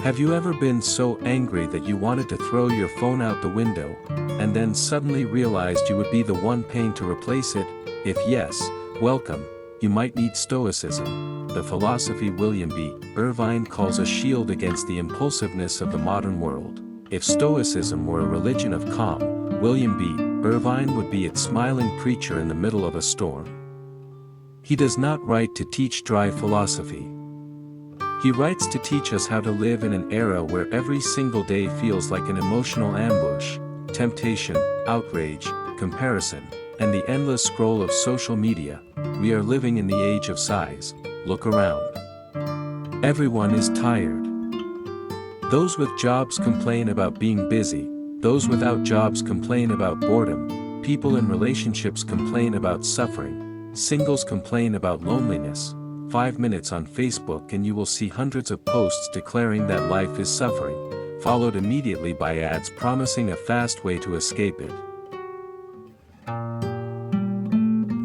Have you ever been so angry that you wanted to throw your phone out the window, and then suddenly realized you would be the one paying to replace it? If yes, welcome, you might need Stoicism, the philosophy William B. Irvine calls a shield against the impulsiveness of the modern world. If Stoicism were a religion of calm, William B. Irvine would be its smiling preacher in the middle of a storm. He does not write to teach dry philosophy. He writes to teach us how to live in an era where every single day feels like an emotional ambush, temptation, outrage, comparison, and the endless scroll of social media. We are living in the age of size. Look around. Everyone is tired. Those with jobs complain about being busy, those without jobs complain about boredom, people in relationships complain about suffering, singles complain about loneliness. 5 minutes on Facebook and you will see hundreds of posts declaring that life is suffering, followed immediately by ads promising a fast way to escape it.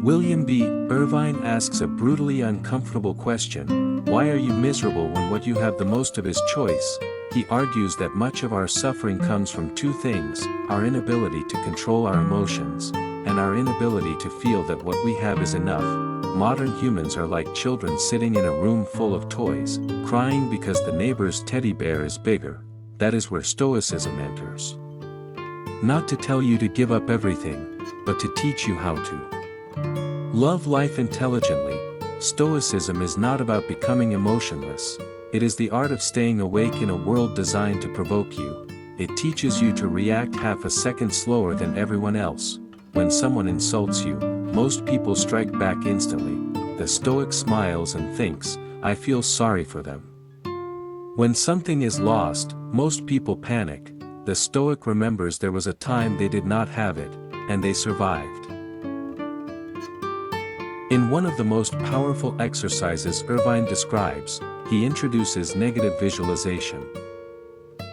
William B. Irvine asks a brutally uncomfortable question: why are you miserable when what you have the most of is choice? He argues that much of our suffering comes from two things: our inability to control our emotions, and our inability to feel that what we have is enough. Modern humans are like children sitting in a room full of toys, crying because the neighbor's teddy bear is bigger. That is where Stoicism enters. Not to tell you to give up everything, but to teach you how to love life intelligently. Stoicism is not about becoming emotionless. It is the art of staying awake in a world designed to provoke you. It teaches you to react half a second slower than everyone else. When someone insults you, most people strike back instantly. The Stoic smiles and thinks, "I feel sorry for them." When something is lost, most people panic. The Stoic remembers there was a time they did not have it, and they survived. In one of the most powerful exercises Irvine describes, he introduces negative visualization.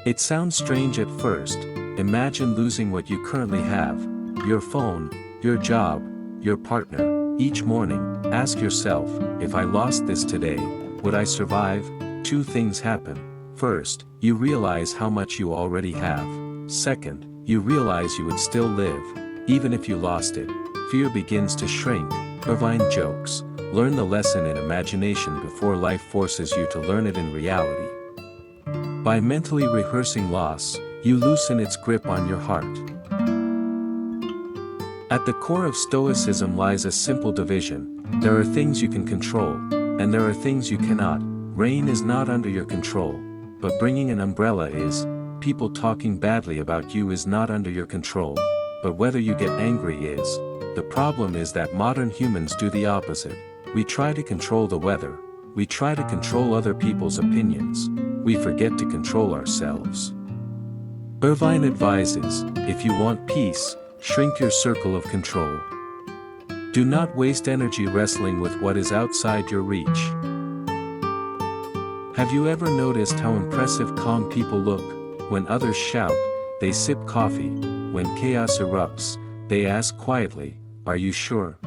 It sounds strange at first. Imagine losing what you currently have: your phone, your job, your partner. Each morning, ask yourself, if I lost this today, would I survive? Two things happen. First, you realize how much you already have. Second, you realize you would still live, even if you lost it. Fear begins to shrink. Irvine jokes, learn the lesson in imagination before life forces you to learn it in reality. By mentally rehearsing loss, you loosen its grip on your heart. At the core of Stoicism lies a simple division. There are things you can control, and there are things you cannot. Rain is not under your control, but bringing an umbrella is. People talking badly about you is not under your control, but whether you get angry is. The problem is that modern humans do the opposite. We try to control the weather. We try to control other people's opinions. We forget to control ourselves. Irvine advises, if you want peace, shrink your circle of control. Do not waste energy wrestling with what is outside your reach. Have you ever noticed how impressive calm people look? When others shout, they sip coffee. When chaos erupts, they ask quietly, "Are you sure?"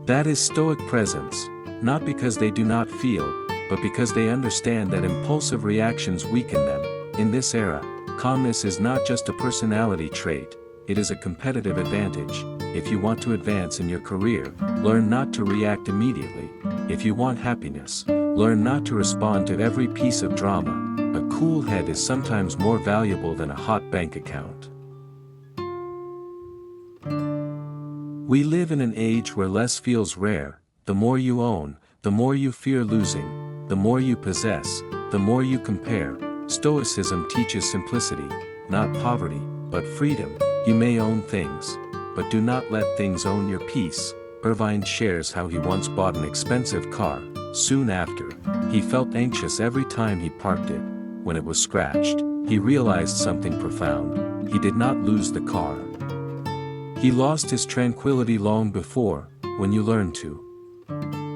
That is Stoic presence, not because they do not feel, but because they understand that impulsive reactions weaken them. In this era, calmness is not just a personality trait. It is a competitive advantage. If you want to advance in your career, learn not to react immediately. If you want happiness, learn not to respond to every piece of drama. A cool head is sometimes more valuable than a hot bank account. We live in an age where less feels rare. The more you own, the more you fear losing. The more you possess, the more you compare. Stoicism teaches simplicity, not poverty, but freedom. You may own things, but do not let things own your peace. Irvine shares how he once bought an expensive car. Soon after, he felt anxious every time he parked it. When it was scratched, he realized something profound. He did not lose the car. He lost his tranquility long before. When you learn to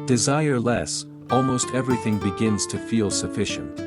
desire less, almost everything begins to feel sufficient.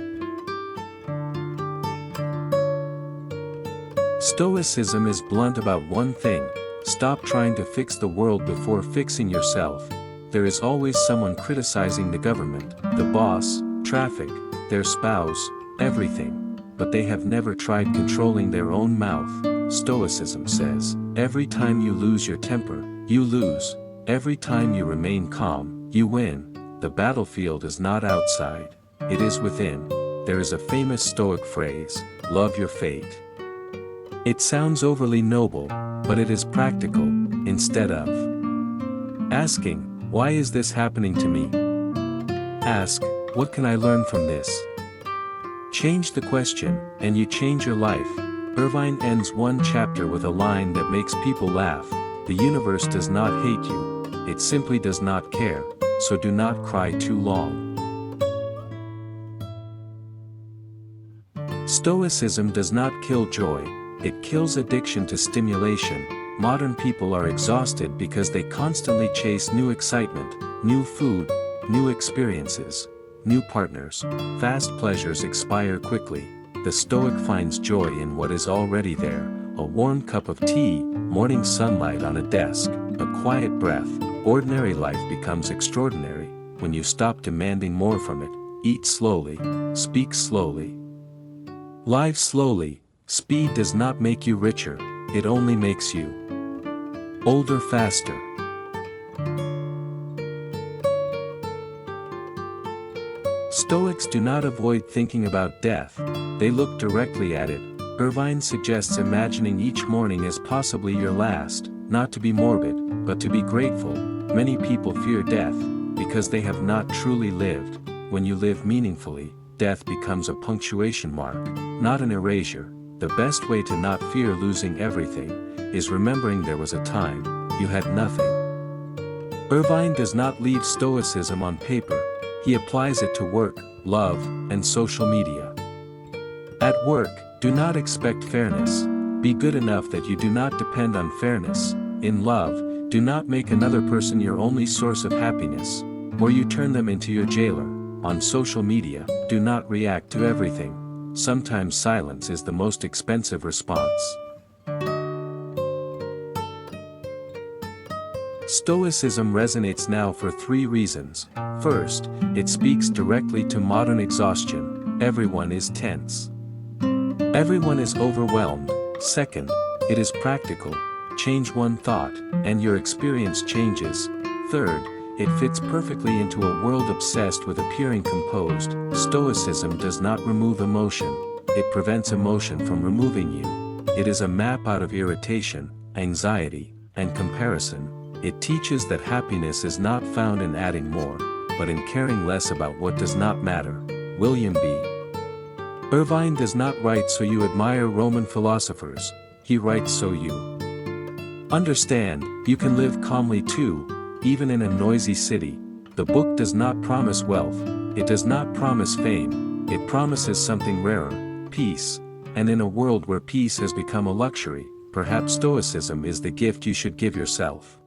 Stoicism is blunt about one thing: stop trying to fix the world before fixing yourself. There is always someone criticizing the government, the boss, traffic, their spouse, everything, but they have never tried controlling their own mouth. Stoicism says, every time you lose your temper, you lose. Every time you remain calm, you win. The battlefield is not outside, it is within. There is a famous Stoic phrase, love your fate. It sounds overly noble, but it is practical. Instead of asking, why is this happening to me? Ask, what can I learn from this? Change the question, and you change your life. Irvine ends one chapter with a line that makes people laugh. The universe does not hate you, it simply does not care, so do not cry too long. Stoicism does not kill joy, it kills addiction to stimulation. Modern people are exhausted because they constantly chase new excitement, new food, new experiences, new partners. Fast pleasures expire quickly. The Stoic finds joy in what is already there, a warm cup of tea, morning sunlight on a desk, a quiet breath. Ordinary life becomes extraordinary when you stop demanding more from it. Eat slowly, speak slowly, live slowly. Speed does not make you richer, it only makes you older faster. Stoics do not avoid thinking about death, they look directly at it. Irvine suggests imagining each morning as possibly your last, not to be morbid, but to be grateful. Many people fear death, because they have not truly lived. When you live meaningfully, death becomes a punctuation mark, not an erasure. The best way to not fear losing everything, is remembering there was a time, you had nothing. Irvine does not leave Stoicism on paper, he applies it to work, love, and social media. At work, do not expect fairness, be good enough that you do not depend on fairness. In love, do not make another person your only source of happiness, or you turn them into your jailer. On social media, do not react to everything. Sometimes silence is the most expensive response. Stoicism resonates now for 3 reasons. First, it speaks directly to modern exhaustion. Everyone is tense. Everyone is overwhelmed. Second, it is practical. Change one thought, and your experience changes. Third, it fits perfectly into a world obsessed with appearing composed. Stoicism does not remove emotion, it prevents emotion from removing you. It is a map out of irritation, anxiety, and comparison. It teaches that happiness is not found in adding more, but in caring less about what does not matter. William B. Irvine does not write so you admire Roman philosophers, he writes so you understand, you can live calmly too, even in a noisy city. The book does not promise wealth, it does not promise fame, it promises something rarer, peace. And in a world where peace has become a luxury, perhaps Stoicism is the gift you should give yourself.